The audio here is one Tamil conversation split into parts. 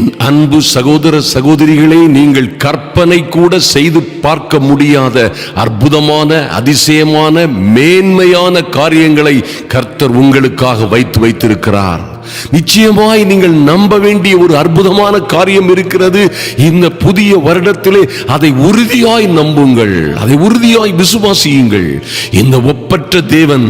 என் அன்பு சகோதர சகோதரிகளே, நீங்கள் கற்பனை கூட செய்து பார்க்க முடியாத அற்புதமான, அதிசயமான, மேன்மையான காரியங்களை கர்த்தர் உங்களுக்காக வைத்திருக்கிறார். நிச்சயமாய் நீங்கள் நம்ப வேண்டிய ஒரு அற்புதமான காரியம் இருக்கிறது. இந்த புதிய வருடத்திலே அதை உறுதியாய் நம்புங்கள், அதை உறுதியாய் விசுவாசியுங்கள். இந்த ஒப்பற்ற தேவன்,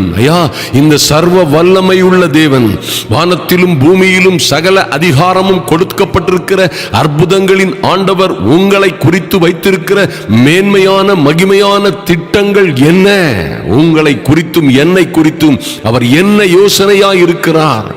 இந்த சர்வ வல்லமையுள்ள தேவன், வானத்திலும் பூமியிலும் சகல அதிகாரமும் கொடுக்கப்பட்டிருக்கிற அற்புதங்களின் ஆண்டவர் உங்களை குறித்து வைத்திருக்கிற மேன்மையான, மகிமையான திட்டங்கள் என்ன? உங்களை குறித்தும் என்னை குறித்தும் அவர் என்ன யோசனையாய் இருக்கிறார்?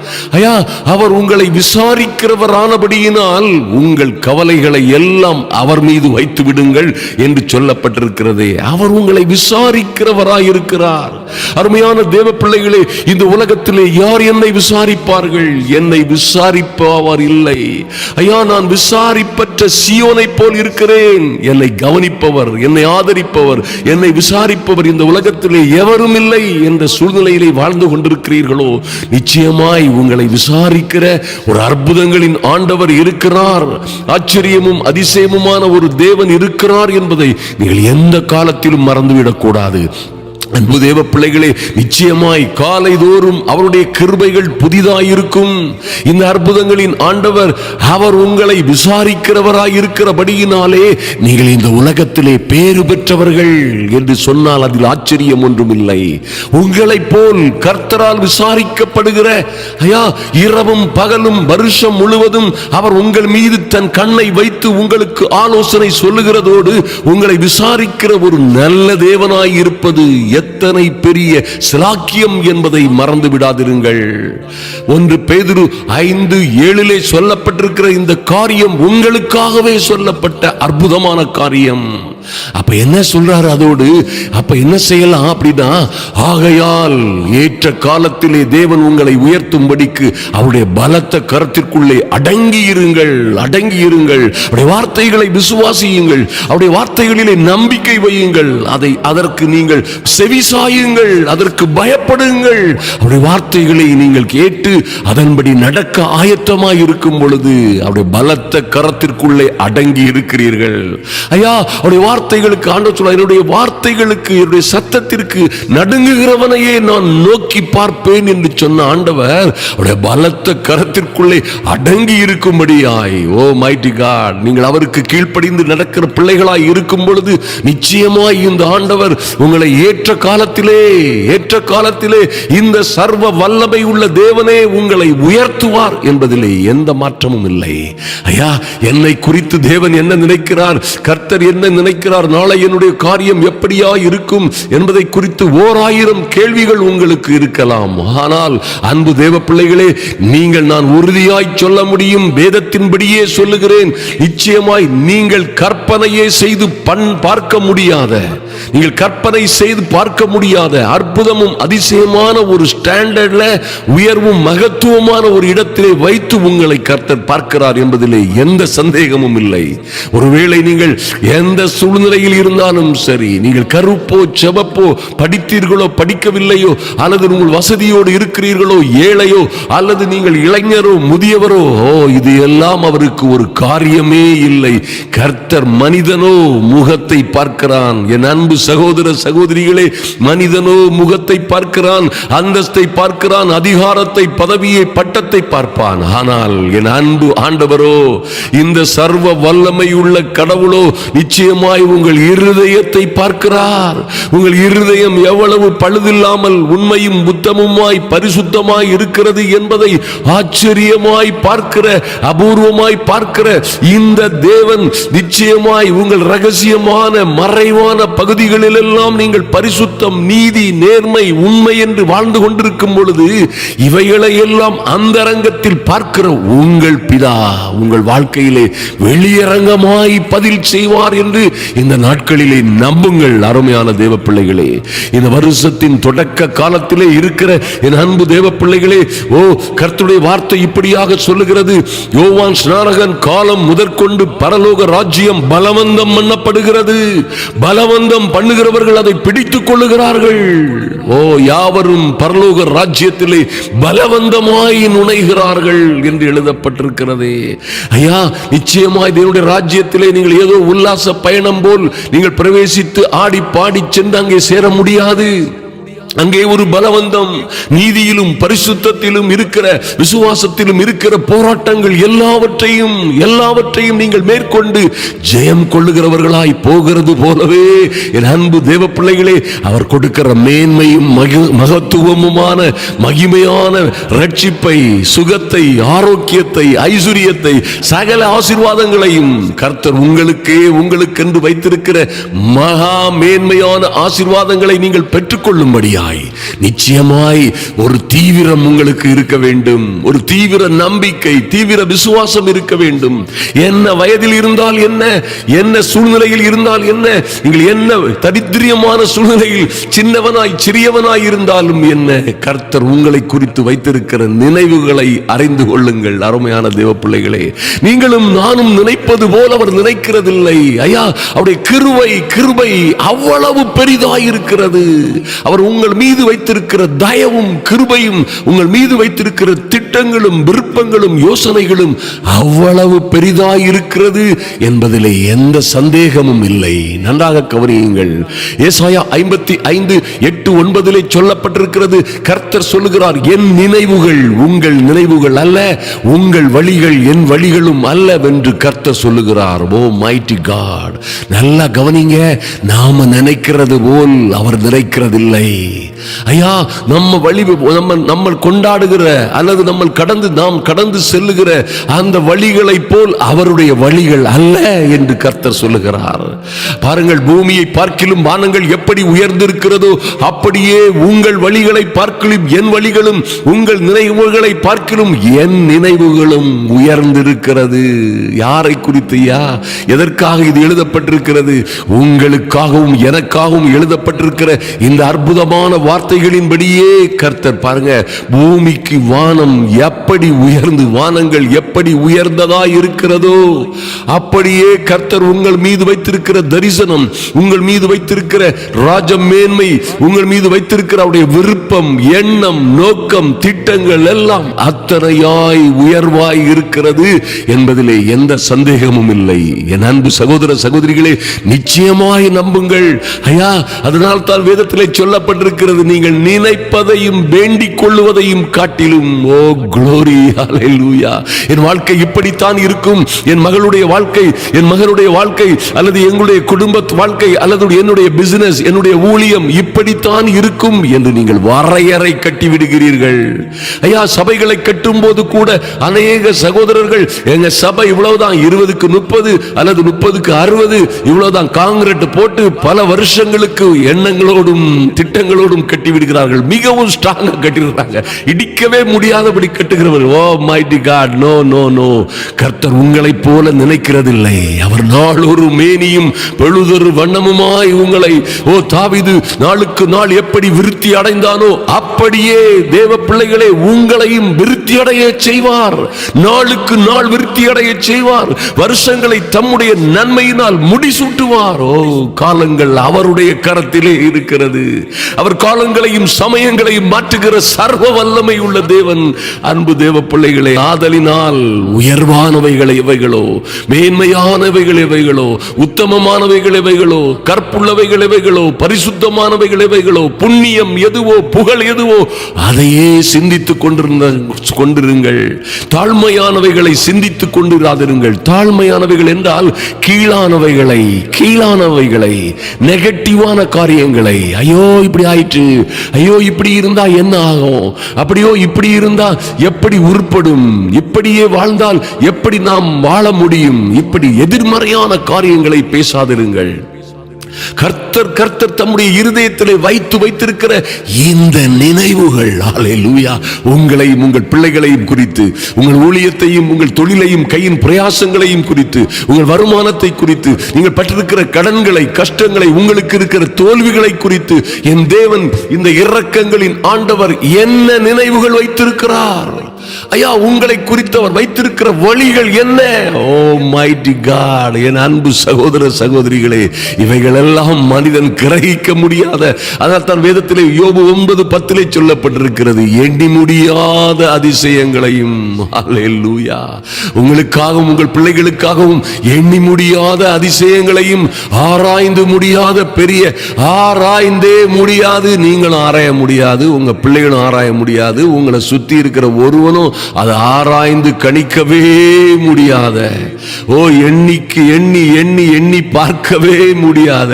அவர் உங்களை விசாரிக்கிறவரானபடியினால் உங்கள் கவலைகளை எல்லாம் அவர் மீது வைத்து விடுங்கள் என்று சொல்லப்பட்டிருக்கிறதே. அவர் உங்களை விசாரிக்கிறவராயிருக்கிறார். அருமையான தேவ பிள்ளைகளே, இந்த உலகத்திலே யார் என்னை விசாரிப்பார்கள்? என்னை விசாரிப்பவர் இல்லை. நான் விசாரிப்பற்ற சீயோனை போல் இருக்கிறேன். என்னை கவனிப்பவர், என்னை ஆதரிப்பவர், என்னை விசாரிப்பவர் இந்த உலகத்திலே எவரும் இல்லை என்ற சூழ்நிலையிலே வாழ்ந்து கொண்டிருக்கிறீர்களோ, நிச்சயமாய் உங்களை விசாரிக்கிற ஒரு அற்புதங்களின் ஆண்டவர் இருக்கிறார். ஆச்சரியமும் அதிசயமுமான ஒரு தேவன் இருக்கிறார் என்பதை நீங்கள் எந்த காலத்திலும் மறந்துவிடக் கூடாது. அன்பு தேவ பிள்ளைகளே, நிச்சயமாய் காலை தோறும் அவருடைய கிருபைகள் புதிதாயிருக்கும். இந்த அற்புதங்களின் ஆண்டவர் அவர் உங்களை விசாரிக்கிறவராய் இருக்கிறபடியினாலே நீங்கள் இந்த உலகத்திலே பேறு பெற்றவர்கள் என்று சொன்னால் அதில் ஆச்சரியம் ஒன்றும் இல்லை. உங்களை போல் கர்த்தரால் விசாரிக்கப்படுகிற, இரவும் பகலும் வருஷம் முழுவதும் அவர் உங்கள் மீது தன் கண்ணை வைத்து உங்களுக்கு ஆலோசனை சொல்லுகிறதோடு உங்களை விசாரிக்கிற ஒரு நல்ல தேவனாய் இருப்பது எத்தனை பெரிய சிலாக்கியம் என்பதை மறந்து விடாதிருங்கள். 1 பேதுரு 5:7 சொல்லப்பட்டிருக்கிற இந்த காரியம் உங்களுக்காகவே சொல்லப்பட்ட அற்புதமான காரியம். அப்ப என்ன சொல்றாரு? அதோடு அப்ப என்ன செய்யலாம் அப்படின்னா, ஆகையால் ஏற்ற காலத்திலே தேவன் உங்களை உயர்த்தும்படிக்கு அவருடைய பலத்த கரத்திற்குள்ளே அடங்கி இருங்கள். அவருடைய வார்த்தைகளை விசுவாசியுங்கள், அவருடைய வார்த்தைகளிலே நம்பிக்கை வையுங்கள், அதற்கு நீங்கள் செவிசாயுங்கள், அதற்கு பயப்படுங்கள். அவருடைய வார்த்தைகளை நீங்கள் கேட்டு அதன்படி நடக்க ஆயத்தமாய் இருக்கும் பொழுது அவருடைய பலத்த கரத்திற்குள்ளே அடங்கி இருக்கிறீர்கள். அவருடைய வார்த்தைகளுக்கு ஆண்டவர் சொல்றார், என்னுடைய வார்த்தைகளுக்கு, என்னுடைய சத்தத்திற்கு நடுங்குகிறவனையே நான் நோக்கி பார்ப்பேன் என்று சொன்ன ஆண்டவர் அவருடைய பலத்த கரத்திற்குள்ளே அடங்கி இருக்கும்படியாய், ஓ மைட்டி காட், நீங்கள் அவருக்கு கீழ்ப்படிந்து நடக்கிற பிள்ளைகளாய் இருக்கும் பொழுது நிச்சயமாய் இந்த ஆண்டவர் உங்களை ஏற்ற காலத்திலே இந்த சர்வ வல்லமை உள்ள தேவனே உங்களை உயர்த்துவார் என்பதிலே எந்த மாற்றமும் இல்லை. என்னை குறித்து தேவன் என்ன நினைக்கிறார், கர்த்தர் என்ன நினைக்கிறார், நாளை என்னுடைய காரியம் எப்படியா இருக்கும் என்பதை குறித்து 1000 கேள்விகள் உங்களுக்கு இருக்கலாம். ஆனால் அன்பு தேவ பிள்ளைகளே, நீங்கள் நான் உறுதியாய் சொல்ல முடியும், வேதத்தின்படியே சொல்லுகிறேன், நிச்சயமாய் நீங்கள் கற்பனையே செய்து பார்க்க முடியாத, நீங்கள் கற்பனை செய்து பார்க்க முடியாத அற்புதமும் அதிசயமான ஒரு ஸ்டாண்டர்ட்ல, உயர்வும் மகத்துவமான ஒரு இடத்திலே வைத்து உங்களை கர்த்தர் பார்க்கிறார் என்பதிலே எந்த சந்தேகமும் இல்லை. ஒருவேளை நீங்கள் எந்த சூழ்நிலையில் இருந்தாலும் சரி, நீங்கள் கருப்போ செவப்போ, படித்தீர்களோ படிக்கவில்லையோ, அல்லது உங்கள் வசதியோடு இருக்கிறீர்களோ ஏழையோ, அல்லது நீங்கள் இளைஞரோ முதியவரோ, இது எல்லாம் அவருக்கு ஒரு காரியமே இல்லை. கர்த்தர் மனிதனோ முகத்தை பார்க்கிறான். என் அன்பு சகோதர சகோதரிகளே, மனிதனோ முகத்தை பார்க்கிறான், அந்தஸ்தை பார்க்கிறான், அதிகாரத்தை, பதவியை, பட்டத்தை பார்ப்பான். ஆனால் என் அன்பு ஆண்டவரோ, இந்த சர்வ வல்லமையுள்ள கடவுளோ நிச்சயமாய் உங்கள் இருதயத்தை பார்க்கிறார். உங்கள் இருதயம் எவ்வளவு பழுதில்லாமல் உண்மையும் புத்தமுமாய் பரிசுத்தமாய் இருக்கிறது என்பதை ஆச்சரியமாய் பார்க்கிற, அபூர்வமாய் பார்க்கிற இந்த தேவன் நிச்சயமாய் உங்கள் ரகசியமான மறைவான பகுதிகளில் எல்லாம் நீங்கள் பரிசுத்தம், நீதி, நேர்மை, உண்மை என்று வாழ்ந்து கொண்டிருக்கும் பொழுது இவைகளை எல்லாம் அந்தரங்கத்தில் பார்க்கிற உங்கள் பிதா உங்கள் வாழ்க்கையிலே வெளியரங்கமாய் பதில் செய்வார் என்று இந்த நாட்களிலே நம்புங்கள். அருமையான தேவ பிள்ளைகளே, இந்த வருஷத்தின் தொடக்க காலத்திலே இருக்கிற என் அன்பு தேவ பிள்ளைகளே, கர்த்தருடைய வார்த்தை இப்படியாக சொல்லுகிறது, யோவான் ஸ்நானகன் காலம் முதற்கொண்டு பரலோக ராஜ்யம் பலவந்தம் பண்ணப்படுகிறது, பலவந்தம் பண்ணுகிறவர்கள் அதை பிடித்துக் கொள்ளுகிறார்கள். ஓ யாவரும் பரலோக ராஜ்யத்திலே பலவந்தமாய் நுழைகிறார்கள் என்று எழுதப்பட்டிருக்கிறதே. ஐயா, நிச்சயமாய் தேவனுடைய ராஜ்யத்திலே நீங்கள் ஏதோ உல்லாச பயணம் போல் நீங்கள் பிரவேசித்து ஆடி பாடி சென்று அங்கே சேர முடியாது. அங்கே ஒரு பலவந்தம், நீதியிலும் பரிசுத்தத்திலும் இருக்கிற, விசுவாசத்திலும் இருக்கிற போராட்டங்கள் எல்லாவற்றையும் நீங்கள் மேற்கொண்டு ஜெயம் கொள்ளுகிறவர்களாய் போகிறது போலவே என் அன்பு தேவ பிள்ளைகளே, அவர் கொடுக்கிற மேன்மையும் மகத்துவமுமான மகிமையான ரட்சிப்பை, சுகத்தை, ஆரோக்கியத்தை, ஐஸ்வரியத்தை, சகல ஆசீர்வாதங்களையும் கர்த்தர் உங்களுக்கென்று வைத்திருக்கிற மகா மேன்மையான ஆசீர்வாதங்களை நீங்கள் பெற்றுக்கொள்ளும்படியா நிச்சயமாய் ஒரு தீவிரம் உங்களுக்கு இருக்க வேண்டும். ஒரு தீவிர நம்பிக்கை, தீவிர விசுவாசம் இருக்க வேண்டும். என்ன வயதில் இருந்தால் என்ன சூழ்நிலையில் இருந்தால் என்ன, நீங்கள் என்ன தரித்திரியமான சூழ்நிலையில் சின்னவனாய் சிறியவனாய் இருந்தாலும் என்ன, கர்த்தர் உங்களை குறித்து வைத்திருக்கிற நினைவுகளை அறிந்து கொள்ளுங்கள். அருமையான தேவ பிள்ளைகளே, நீங்களும் நானும் நினைப்பது போல அவர் நினைக்கிறதில்லை. ஐயா, அவருடைய கிருபை அவ்வளவு பெரிதாயிருக்கிறது. அவர் உங்கள் மீது வைத்திருக்கிற தயவும் கிருபையும், உங்கள் மீது வைத்திருக்கிற திட்டங்களும் விருப்பங்களும் யோசனைகளும் அவ்வளவு பெரிதாயிருக்கிறது என்பதிலே எந்த சந்தேகமும் இல்லை. நன்றாக கவனியுங்கள். ஏசாயா 55:8-9 சொல்லப்பட்டிருக்கிறது. கர்த்தர் சொல்லுகிறார், என் நினைவுகள் உங்கள் நினைவுகள் அல்ல, உங்கள் வழிகள் என் வழிகளும் அல்ல என்று கர்த்தர் சொல்லுகிறார். ஓ மைட்டி காட், நல்லா கவனிங்க. நாம நினைக்கிறது போல் அவர் நினைக்கிறதில்லை. ஐயா, நம்ம கொண்டாடுகிற அல்லது நாம் கடந்து செல்லுகிற அந்த வழிகளை போல் அவருடைய வழிகள் அல்ல என்று கர்த்தர் சொல்லுகிறார். பாருங்கள், பூமியை பார்க்கிலும் வானங்கள் எப்படி உயர்ந்திருக்கிறதோ அப்படியே உங்கள் வழிகளை பார்க்கிலும் என் வழிகளும், உங்கள் நினைவுகளை பார்க்கிலும் என் நினைவுகளும் உயர்ந்திருக்கிறது. யாரை குறித்தையா, எதற்காக இது எழுதப்பட்டிருக்கிறது? உங்களுக்காகவும் எனக்காகவும் எழுதப்பட்டிருக்கிற இந்த அற்புதமான வார்த்தைகளின்படியே கர்த்தர் பாருங்க, பூமிக்கு வானம் எப்படி உயர்ந்து, வானங்கள் எப்படி உயர்ந்ததா இருக்கிறதோ அப்படியே கர்த்தர் உங்கள் மீது வைத்திருக்கிற தரிசனம், உங்கள் மீது வைத்திருக்கிற ராஜ மேன்மை, உங்கள் மீது வைத்திருக்கிற அவருடைய விருப்பம், எண்ணம், நோக்கம், திட்டங்கள் எல்லாம் அத்தனையாய் உயர்வாய் இருக்கிறது என்பதிலே எந்த சந்தேகமும் இல்லை. என் அன்பு சகோதர சகோதரிகளே, நிச்சயமாய் நம்புங்கள். ஐயா, அதனால் தான் வேதத்திலே சொல்லப்பட்டிருக்கிறது, நீங்கள் நினைப்பதையும் வேண்டிக் கொள்வதையும் காட்டிலும், ஓ க்ளோரி, ஹல்லேலூயா, என் வாழ்க்கை இப்படித்தான் இருக்கும், என் மகளுடைய வாழ்க்கை, என் மகனுடைய வாழ்க்கை, அல்லது எங்களுடைய குடும்ப வாழ்க்கை, அல்லது என்னுடைய பிசினஸ், என்னுடைய ஊழியம் இப்படித்தான் இருக்கும் என்று நீங்கள் வரையறை கட்டி விடுகிறீர்கள். ஐயா, சபைகளை கட்டும் போது கூட அநேக சகோதரர்கள், எங்க சபை இவ்வளவுதான், 20க்கு 30 அல்லது 30க்கு 60 இவ்வளவுதான் காங்கிரீட் போட்டு பல வருஷங்களுக்கு எண்ணங்களோடும் திட்டங்களோடும் கட்டி விடுகிறார்கள். மிகவும் ஸ்ட்ராங்கா கட்டிடுறாங்க, இடிக்கவே முடியாதபடி கட்டுகிறவர். Oh mighty god, no no no, கர்த்தர் உங்களை போல நினைக்கிறதில்லை. அவர் நாளொரு மேனியும் பொழுதொரு வண்ணமுமாய் உங்களை, ஓ தாவீது நாளுக்கு நாள் எப்படி விருத்தி அடைந்தானோ அப்படியே தேவ பிள்ளைகளே உங்களையும் விருத்தி அடைய செய்வார். நாளுக்கு நாள் விருத்தி அடைய செய்வார். வருஷங்களை தம்முடைய நன்மையினால் முடிசூட்டுவார். ஓ, காலங்கள் அவருடைய கரத்திலே இருக்கிறது. அவர் காலங்களையும் சமயங்களையும் மாற்றுகிற சர்வ வல்லமை உள்ள தேவன். அன்பு தேவ பிள்ளைகளே, ஆதலினால் உயர்வானவைகள் எவைகளோ, மேன்மையானவைகள் எவைகளோ, உத்தமமானவைகள் எவைகளோ, கற்புள்ளவைகள் எவைகளோ, பரிசுத்தமானவைகள் எவைகளோ, புண்ணியம் எதுவோ, புகழ் எதுவோ அதையே சிந்தித்துக் கொண்டிருங்கள். தாழ்மையானவைகளை சிந்தித்துக் கொண்டிராதிருங்கள். தாழ்மையானவைகள் என்றால் கீழானவைகளை நெகட்டிவான காரியங்களை, ஐயோ இப்படி ஆயிற்று, ஐயோ இப்படி இருந்தா என்ன ஆகும், அப்படியோ இப்படி இருந்தா எப்படி உருப்படும், இப்படியே வாழ்ந்தால் எப்படி நாம் வாழ முடியும், இப்படி எதிர்மறையான காரியங்களை பேசாதிருங்கள். கர்த்தர் தம்முடைய இருதயத்திலே வைத்திருக்கிற இந்த நினைவுகள், ஹல்லேலூயா, உங்களையும் உங்கள் பிள்ளைகளையும் குறித்து, உங்கள் ஊழியத்தையும் உங்கள் தொழிலையும் கையின் பிரயாசங்களையும் குறித்து, உங்கள் வருமானத்தை குறித்து, நீங்கள் பட்டிருக்கிற கடன்களை, கஷ்டங்களை, உங்களுக்கு இருக்கிற தோல்விகளை குறித்து என் தேவன், இந்த இரக்கங்களின் ஆண்டவர் என்ன நினைவுகள் வைத்திருக்கிறார். ஐயா, உங்களை குறித்து அவர் வைத்திருக்கிற வழிகள் என்ன? ஓ மைட்டி காட், என் அன்பு சகோதர சகோதரிகளே, இவைகள் எல்லாம் மனிதன் கிரகிக்க முடியாத, அதான் தான் வேதத்திலே யோபு 9:10 சொல்லப்பட்டிருக்கிறது, எண்ணி முடியாத அதிசயங்களையும். அல்லேலூயா. உங்களுக்காகவும் உங்கள் பிள்ளைகளுக்காகவும் எண்ணி முடியாத அதிசயங்களையும், ஆராய்ந்து முடியாத பெரிய, ஆராய்ந்தே முடியாது, நீங்களும் ஆராய முடியாது, உங்க பிள்ளைகளும் ஆராய முடியாது, உங்களை சுத்தி இருக்கிற ஒருவனும் அதை ஆராய்ந்து கணிக்கவே முடியாத, ஓ எண்ணிக்கு எண்ணி எண்ணி எண்ணி பார்க்கவே முடியாத,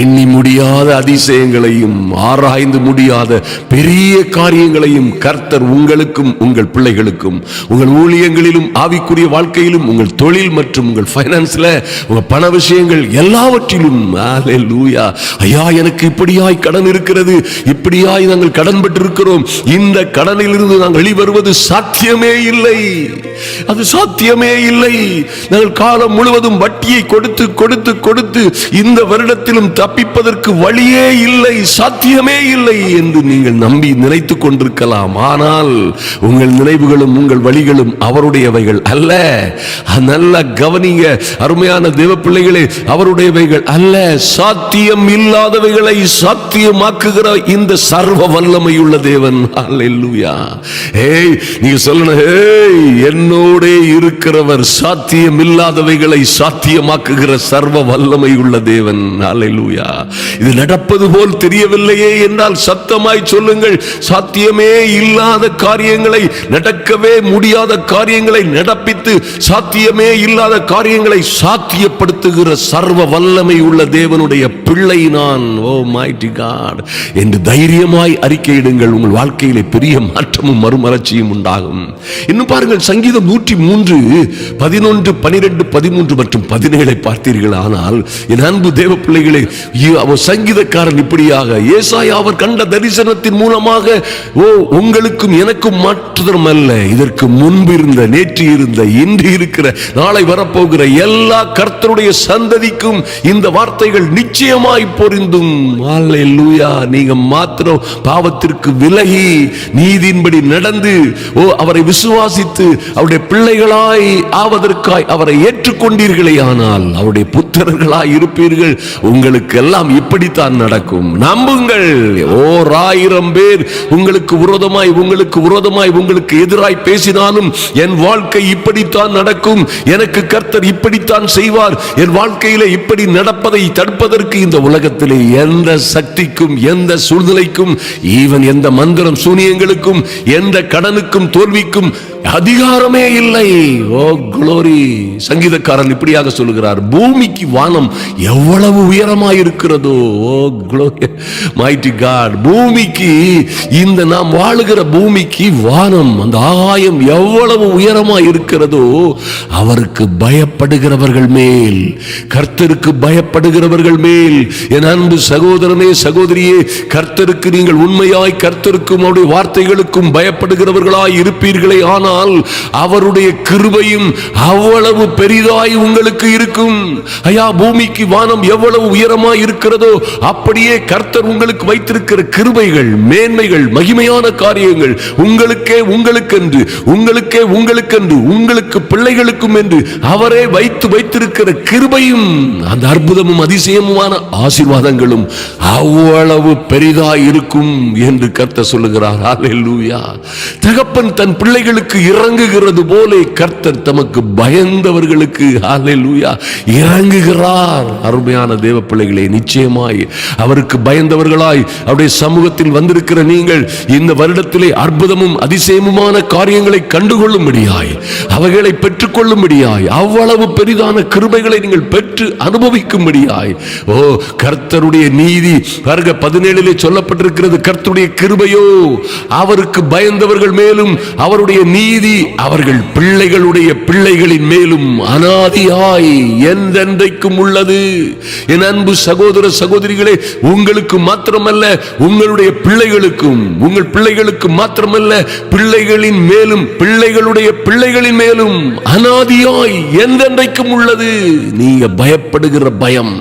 எண்ணி முடியாத அதிசயங்களையும் ஆராய்ந்து முடியாத பெரிய காரியங்களையும் கர்த்தர் உங்களுக்கும் உங்கள் பிள்ளைகளுக்கும், உங்கள் ஊழியங்களிலும் ஆவிக்குரிய வாழ்க்கையிலும், உங்கள் தொழில் மற்றும் உங்கள் பைனான்ஸ்ல, உங்க பண விஷயங்கள் எல்லாவற்றிலும். அல்லேலூயா. ஐயா, எனக்கு இப்படியாய் கடன் இருக்கிறது, இப்படியாய் நாங்கள் கடன் பெற்றிருக்கிறோம், இந்த கடனில் இருந்து நாங்கள் வெளிவருவது சாத்தியமே இல்லை, அது சாத்தியமே இல்லை, நாங்கள் காலம் முழுவதும் வட்டியை கொடுத்து கொடுத்து கொடுத்து இந்த வருடத்திலும் தப்பிப்பதற்கு வழியே இல்லை, சாத்தியமே இல்லை என்று நீங்கள் நம்பி நினைத்துக் கொண்டிருக்கலாம். ஆனால் உங்கள் நினைவுகளும் உங்கள் வழிகளும் அவருடையவைகள் அல்ல. நல்ல கவனிங்க அருமையான தேவ பிள்ளைகளே, அவருடையவைகள் அல்ல. சாத்தியம் இல்லாதவைகளை சாத்தியமாக்குகிற இந்த சர்வ வல்லமையுள்ள தேவன். அல்லேலூயா. ஏய், நீங்க சொல்லணும், ஏய், என்னோட இருக்கிறவர் சாத்தியம் இல்லாதவைகளை சாத்தியமாக்குகிற சர்வ வல்லமை உள்ள தேவன். அல்லேலூயா. இது நடப்பது போல் தெரியவில்லையே என்றால் சத்தமாய் சொல்லுங்கள், சாத்தியமே இல்லாத காரியங்களை, நடக்கவே முடியாத காரியங்களை நடப்பித்து சாத்தியமே இல்லாத காரியங்களை சாத்தியப்படுத்துகிற சர்வ வல்லமை உள்ள தேவனுடைய பிள்ளை நான். ஓ மைட்டி காட் என்று தைரியமாய் அறிக்கையிடுங்கள். உங்கள் வாழ்க்கையிலே பெரிய மாற்றமும் மறுமலர்ச்சியும் உண்டாகும். இன்னும் பாருங்கள், சங்கீதம் 103:11, 12, 13 மற்றும் 17 பார்த்தீர்கள். ஆனால் என் அன்பு தேவ பிள்ளைகளே, அவர் சங்கீதக்காரன் இப்படியாக, ஏசாயா அவர் கண்ட தரிசனத்தின் மூலமாக, ஓ உங்களுக்கும் எனக்கும் மாற்றமல்ல, இதற்கு முன்பு இருந்த, நேற்று இருந்த, இன்று இருக்கிற, நாளை வரப்போகிற எல்லா கர்த்தருடைய சந்ததிக்கும் இந்த வார்த்தைகள் நிச்சயமாய் பொருந்தும். அல்லேலூயா. நீங்க மாத்திரம் பாவத்திற்கு விலகி நீதியின்படி நடந்து, ஓ அவரை விசுவாசித்து அவருடைய பிள்ளைகளாய் ஆவதற்காய் அவரை ஏற்றுக்கொண்டீர்களே, ஆனால் அவருடைய புத்திரர்களாய் இருப்பீர்கள். உங்களுக்கு எல்லாம் இப்படித்தான் நடக்கும். நம்புங்கள். ஓர் 1000 பேர் உங்களுக்கு விரோதமாய் உங்களுக்கு எதிராய் பேசினாலும் என் வாழ்க்கை இப்படித்தான் நடக்கும், எனக்கு கர்த்தர் இப்படித்தான் செய்வார், என் வாழ்க்கையில இப்படி நடப்பதை தடுப்பதற்கு இந்த உலகத்திலே எந்த சக்திக்கும், எந்த சூழ்நிலைக்கும், ஈவன் எந்த மந்திரம் சூனியங்களுக்கும், எந்த கடனுக்கும், தோல்விக்கும் அதிகாரமே இல்லை. ஓ குளோரி. சங்கீதக்காரன் இப்படியாக சொல்லுகிறார், பூமிக்கு வானம் எவ்வளவு உயரமாய் இருக்கிறதோ. ஓ குளோரி, மைட்டி காட். பூமிக்கு, இந்த நாம் வாழுகிற பூமிக்கு வானம், அந்த ஆகாயம் எவ்வளவு உயரமாய் இருக்கிறதோ, அவருக்கு பயப்படுகிறவர்கள் மேல், கர்த்தருக்கு பயப்படுகிறவர்கள் மேல், என் அன்பு சகோதரனே சகோதரியே, கர்த்தருக்கு நீங்கள் உண்மையாய் கர்த்தருக்கும் அவருடைய வார்த்தைகளுக்கும் பயப்படுகிறவர்களாய் இருப்பீர்களே, ஆனால் அவருடைய கிருபையும் அவ்வளவு பெரிதாய் உங்களுக்கு இருக்கும். ஐயா, பூமிக்கு வானம் எவ்வளவு உயரமாய் இருக்கிறதோ அப்படியே கர்த்தர் உங்களுக்கு வைத்திருக்கிற கிருபைகள், மேன்மைகள், மகிமையான காரியங்கள் உங்களுக்கே, உங்களுக்கென்று, உங்களுக்கே, உங்களுக்கென்று, உங்களுக்கு பிள்ளைகளுக்கும் என்று அவரே வைத்திருக்கிற கிருபையும், அந்த அற்புதமும் அதிசயமுமான ஆசீர்வாதங்களும் அவ்வளவு பெரிதாய் இருக்கும் என்று கர்த்தர் சொல்லுகிறார். அல்லேலூயா. தகப்பன் தன் பிள்ளைகளுக்கு இறங்குகிறது போல கர்த்தர் தமக்கு பயந்தவர்களுக்கு, அல்லேலூயா, இறங்குகிறார். அருமையான தேவ பிள்ளைகளே, நிச்சயமாய் அவருக்கு பயந்தவர்களாய் அவருடைய சமூகத்தில் வந்திருக்கிற நீங்கள் இந்த வருடத்திலே அற்புதமும் அதிசயமுமான காரியங்களை கண்டுகொள்ளும்படியாய், அவைகளை பெற்றுக்கொள்ளும்படியாய், அவ்வளவு பெரிதான கிருபைகளை நீங்கள் பெற்று அனுபவிக்கும்படியாய், ஓ கர்த்தருடைய நீதி 17 சொல்லப்பட்டிருக்கிறது, கர்த்தருடைய கிருபையோ அவருக்கு பயந்தவர்கள் மேலும், அவருடைய நீதி அவர்கள் பிள்ளைகளுடைய பிள்ளைகளின் மேலும் அனாதியாய் என்றென்றைக்கும் உள்ளது. என் அன்பு சகோதர சகோதரிகளே, உங்களுக்கு மாத்திரமல்ல, உங்களுடைய பிள்ளைகளுக்கும், உங்கள் பிள்ளைகளுக்கு மாத்திரமல்ல, பிள்ளைகளின் மேலும், பிள்ளைகளுடைய பிள்ளைகளின் மேலும் அனாதியாய் என்றென்றைக்கும் உள்ளது. நீங்க பயப்படுகிற பயம்,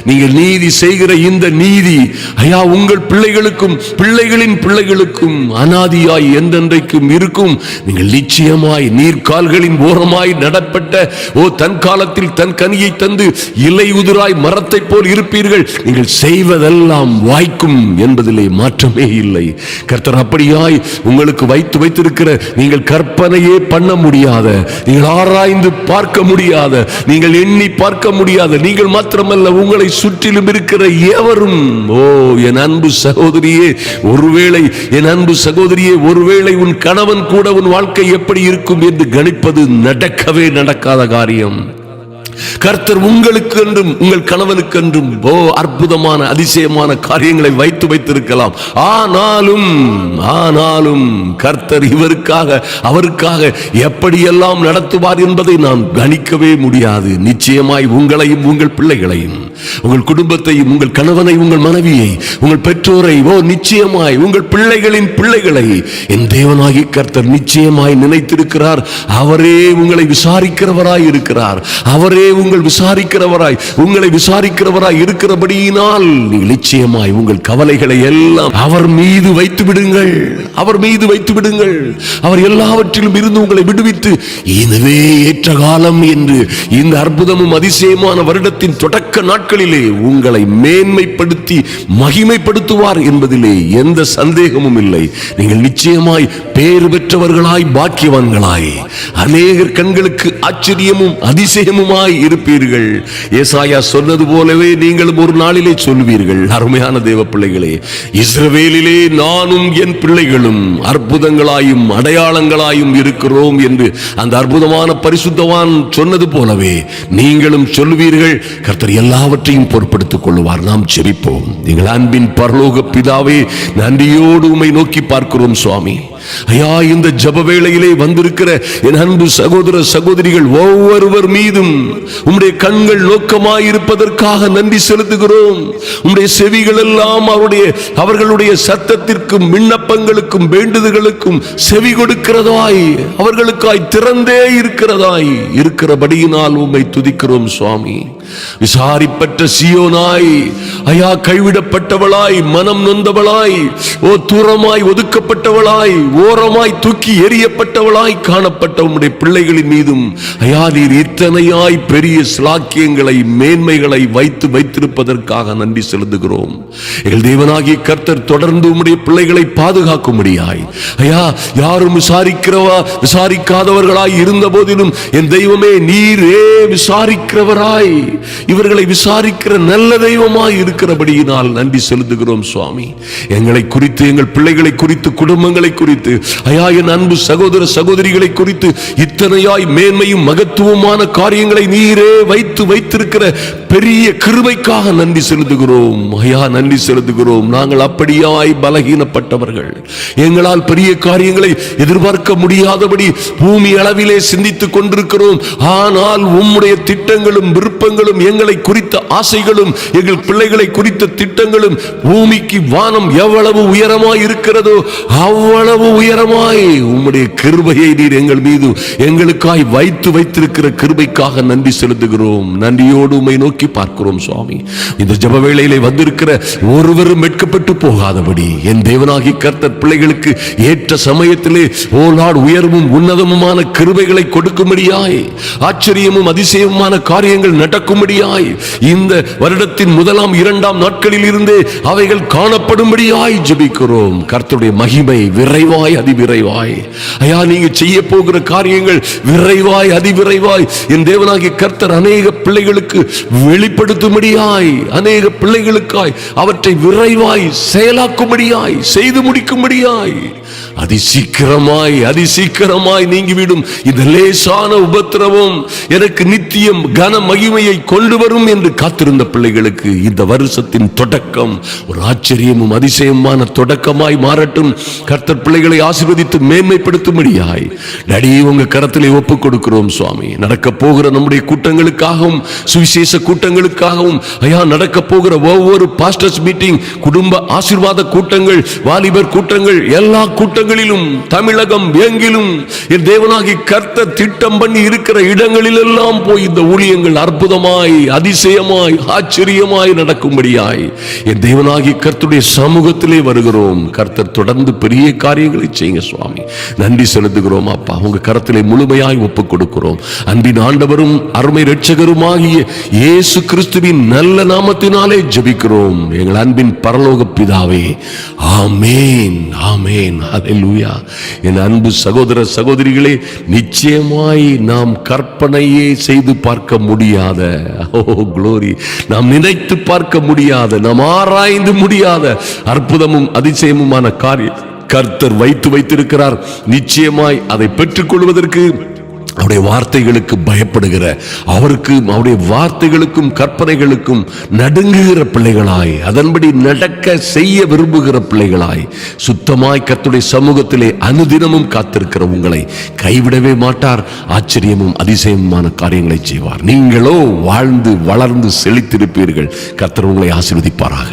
நீங்கள் நீதி செய்கிற இந்த நீதி, ஐயா, உங்கள் பிள்ளைகளுக்கும் பிள்ளைகளின் பிள்ளைகளுக்கும் அனாதியாய் என்றென்றைக்கும் இருக்கும் இருக்கும். நீங்கள் நிச்சயமாய் நீர்கால்களின் ஓரமாய் நடப்பட்ட தன் காலத்தில் தன் கனியை தந்து இலை உதிராய் மரத்தை போல் இருப்பீர்கள். நீங்கள் செய்வதெல்லாம் வாய்க்கும் என்பதிலே மாற்றமே இல்லை. கர்த்தர் அப்படியாய் உங்களுக்கு வைத்திருக்கிற நீங்கள் கற்பனையே பண்ண முடியாத, நீங்கள் ஆராய்ந்து பார்க்க முடியாத, நீங்கள் எண்ணி பார்க்க முடியாத, நீங்கள் மாத்திரமல்ல உங்களை சுற்றிலும் இருக்கிற எவரும், என் அன்பு சகோதரியே, ஒருவேளை என் அன்பு சகோதரியே, ஒருவேளை உன் கணவன் கூட உன் வாழ்க்கை எப்படி இருக்கும் என்று கணிப்பது நடக்கவே நடக்காத காரியம். கர்த்தர் உங்களுக்கு என்றும் உங்கள் கணவனுக்கு என்றும் அற்புதமான அதிசயமான காரியங்களை வைத்திருக்கலாம். ஆனாலும் கர்த்தர் இவருக்காக அவருக்காக எப்படியெல்லாம் நடத்துவார் என்பதை நான் கணிக்கவே முடியாது. நிச்சயமாய் உங்களையும் உங்கள் பிள்ளைகளையும் உங்கள் குடும்பத்தையும் உங்கள் கணவனை உங்கள் மனைவியை உங்கள் பெற்றோரை நிச்சயமாய் உங்கள் பிள்ளைகளின் பிள்ளைகளை என் தேவனாகி கர்த்தர் நிச்சயமாய் நினைத்திருக்கிறார். அவரே உங்களை விசாரிக்கிறவராய் இருக்கிறார். அவரே உங்களை விசாரிக்கிறவராய் இருக்கிறபடியினால் நீங்கள் நிச்சயமாய் உங்கள் கவலைகளை எல்லாம் அவர் மீது வைத்து விடுங்கள். அவர் எல்லாவற்றிலும் இருந்து உங்களை விடுவித்து இதுவே ஏற்ற காலம் என்று இந்த அற்புதமும் அதிசயமான வருடத்தின் தொடக்க நாட்களிலே உங்களை மேன்மைப்படுத்தி மகிமைப்படுத்துவார் என்பதிலே எந்த சந்தேகமும் இல்லை. நீங்கள் நிச்சயமாய் பேறு பெற்றவர்களாய் பாக்கியவான்களாய் அநேகர் கண்களுக்கு ஆச்சரியமும் அதிசயமுமாய் இருப்பீர்கள். ஏசாயா சொன்னது போலவே நீங்களும் ஒரு நாளிலே சொல்வீர்கள். அருமையான தேவ பிள்ளைகளே, இஸ்ரவேலிலே நானும் என் பிள்ளைகளும் அற்புதங்களாயும் அடையாளங்களாயும் இருக்கிறோம் என்று அந்த அற்புதமான பரிசுத்தவான் சொன்னது போலவே நீங்களும் சொல்வீர்கள். கர்த்தர் எல்லாவற்றையும் பொறுப்படுத்திக் கொள்வார். நாம் ஜெபிப்போம். எங்கள் அன்பின் பரலோக பிதாவே, நன்றியோடு உம்மை நோக்கி பார்க்கிறோம் சுவாமி. ஐயா, இந்த ஜப வேளையிலே வந்திருக்கிற என் அன்பு சகோதர சகோதரிகள் ஒவ்வொருவர் மீதும் உம்முடைய கண்கள் நோக்கமாயிருப்பதற்காக நன்றி செலுத்துகிறோம். உம்முடைய செவிகள் எல்லாம் அவர்களுடைய சத்தத்திற்கும் விண்ணப்பங்களுக்கும் வேண்டுதல்களுக்கும் செவி கொடுக்கிறதாய், அவர்களுக்காய் திறந்தே இருக்கிறபடியினால் உம்மை துதிக்கிறோம் சுவாமி. விசாரிப்பட்ட சியோனாய், ஐயா, கைவிடப்பட்டவளாய், மனம் நொந்தவளாய், தூரமாய் ஒதுக்கப்பட்டவளாய், ஓரமாய் தூக்கி எறியப்பட்டவளாய் காணப்பட்ட உம்முடைய பிள்ளைகளின் மீதும் ஐயா, நீர் இத்தனையாய் பெரிய ஸ்லாக்கியங்களை மேன்மைகளை வைத்திருப்பதற்காக நன்றி செலுத்துகிறோம். எங்கள் தேவனாகிய கர்த்தர் தொடர்ந்து உம்முடைய பிள்ளைகளை பாதுகாக்கும்படியாய், ஐயா, யாரும் விசாரிக்காதவர்களாய் இருந்த போதிலும் என் தெய்வமே நீரே விசாரிக்கிறவராய், இவர்களை விசாரிக்கிற நல்ல தெய்வமாய் இருக்கிறபடியினால் நன்றி செலுத்துகிறோம் சுவாமி. எங்களை குறித்து, எங்கள் பிள்ளைகளை குறித்து, குடும்பங்களை குறித்து, ஐயா, என் அன்பு சகோதர சகோதரிகளை குறித்து இத்தனையாய் மேன்மையும் மகத்துவமான காரியங்களை நீரே வைத்திருக்கிற பெரிய கிருபைக்காக நன்றி செலுத்துகிறோம். ஐயா, நன்றி செலுத்துகிறோம். நாங்கள் அப்படியாய் பலகீனப்பட்டவர்கள். எங்களால் பெரிய காரியங்களை எதிர்பார்க்க முடியாதபடி பூமி அளவிலே சிந்தித்துக் கொண்டிருக்கிறோம். ஆனால் உம்முடைய திட்டங்களும் விருப்பங்களும், எங்களை குறித்த ஆசைகளும், எங்கள் பிள்ளைகளை குறித்த திட்டங்களும் பூமிக்கு வானம் எவ்வளவு உயரமாய் இருக்கிறதோ அவ்வளவு உயரமாய் உம்முடைய கிருபையை நீர் எங்கள் மீது எங்களுக்காய் வைத்திருக்கிற கிருபைக்காக நன்றி செலுத்துகிறோம். நன்றியோடு உம்மை நோக்கி பார்க்கிறோம் சுவாமி. இந்த ஜப வேளையிலே வந்திருக்கிற ஒருவரும் வெட்கப்பட்டு போகாதபடி என் தேவனாகி கர்த்தர் பிள்ளைகளுக்கு ஏற்ற சமயத்திலே உயர்வும் உன்னதமுமான கிருபைகளை கொடுக்கும்படியாய், ஆச்சரியமும் அதிசயமுமான காரியங்கள் நடக்கும்படியாய், இந்த வருடத்தின் முதலாம் 2ஆம் நாட்களில் இருந்தே அவைகள் காணப்படும்படியாய் ஜெபிக்கிறோம். கர்த்தருடைய மகிமை விரைவாய் அதிவிரைவாய், ஐயா, நீங்க செய்ய போகிற காரியங்கள் விரைவாய் அதிவிரைவாய் என் தேவனாகிய கர்த்தர் அநேக பிள்ளைகளுக்கு வெளிப்படுத்தும்படியாய், அநேக பிள்ளைகளுக்காய் அவற்றை விரைவாய் செயலாக்கும்படியாய், செய்து முடிக்கும்படியாய் அதிசீக்கிரமாய் நீங்கிவிடும் இந்த லேசான உபத்திரவம் எனக்கு நித்தியம் கன மகிமையை கொண்டு வரும் என்று காத்திருந்த பிள்ளைகளுக்கு இந்த வருஷத்தின் தொடக்கம் ஒரு ஆச்சரியமும் அதிசயமான தொடக்கமாய் மாறட்டும். கர்த்தர் பிள்ளைகளை ஆசீர்வதித்து மேன்மைப்படுத்தும்படியாய் டடி உங்க கரத்திலே ஒப்புக் கொடுக்கிறோம் சுவாமி. நடக்க போகிற நம்முடைய கூட்டங்களுக்காகவும், சுவிசேஷ கூட்டங்களுக்காகவும், ஐயா, நடக்க போகிற ஒவ்வொரு பாஸ்டர்ஸ் மீட்டிங், குடும்ப ஆசீர்வாத கூட்டங்கள், வாலிபர் கூட்டங்கள், எல்லா கூட்டங்களிலும் தமிழகம் எங்கிலும் என் தேவனாகி கர்த்தர் திட்டம் பண்ணி இருக்கிற இடங்களிலெல்லாம் போய் இந்த ஊழியங்கள் அற்புதமாய் அதிசயமாய் ஆச்சரியமாய் நடக்கும்படியாய் என் தேவனாகி கர்த்தருடைய சமூகத்திலே வருகிறோம். கர்த்தர் தொடர்ந்து பெரிய காரியங்களை செய்யுங்க சுவாமி. நன்றி செலுத்துகிறோம் அப்பா. உங்க கரத்திலே முழுமையாய் ஒப்புக் கொடுக்கிறோம். அன்பின் ஆண்டவரும் அருமை இரட்சகருமாகிய இயேசு கிறிஸ்துவின் நல்ல நாமத்தினாலே ஜெபிக்கிறோம் எங்கள் அன்பின் பரலோக பிதாவே. ஆமென், ஆமென், ஹல்லேலூயா. என் அன்பு சகோதர சகோதரிகளே, நிச்சயமாய் நாம் கற்பனையே செய்து பார்க்க முடியாத, ஓ குளோரி, நாம் நினைத்து பார்க்க முடியாத, நாம் ஆராய்ந்து முடியாத அற்புதமும் அதிசயமுமான காரியம் கர்த்தர் வைத்திருக்கிறார். நிச்சயமாய் அதை பெற்றுக் கொள்வதற்கு அவருடைய வார்த்தைகளுக்கு பயப்படுகிற, அவருக்கு அவருடைய வார்த்தைகளுக்கும் கற்பனைகளுக்கும் நடுங்குகிற பிள்ளைகளாய், அதன்படி நடக்க செய்ய விரும்புகிற பிள்ளைகளாய், சுத்தமாய் கர்த்தருடைய சமூகத்திலே அனுதினமும் காத்திருக்கிற உங்களை கைவிடவே மாட்டார். ஆச்சரியமும் அதிசயமுமான காரியங்களை செய்வார். நீங்களோ வாழ்ந்து வளர்ந்து செழித்திருப்பீர்கள். கர்த்தர் உங்களை ஆசீர்வதிப்பாராக.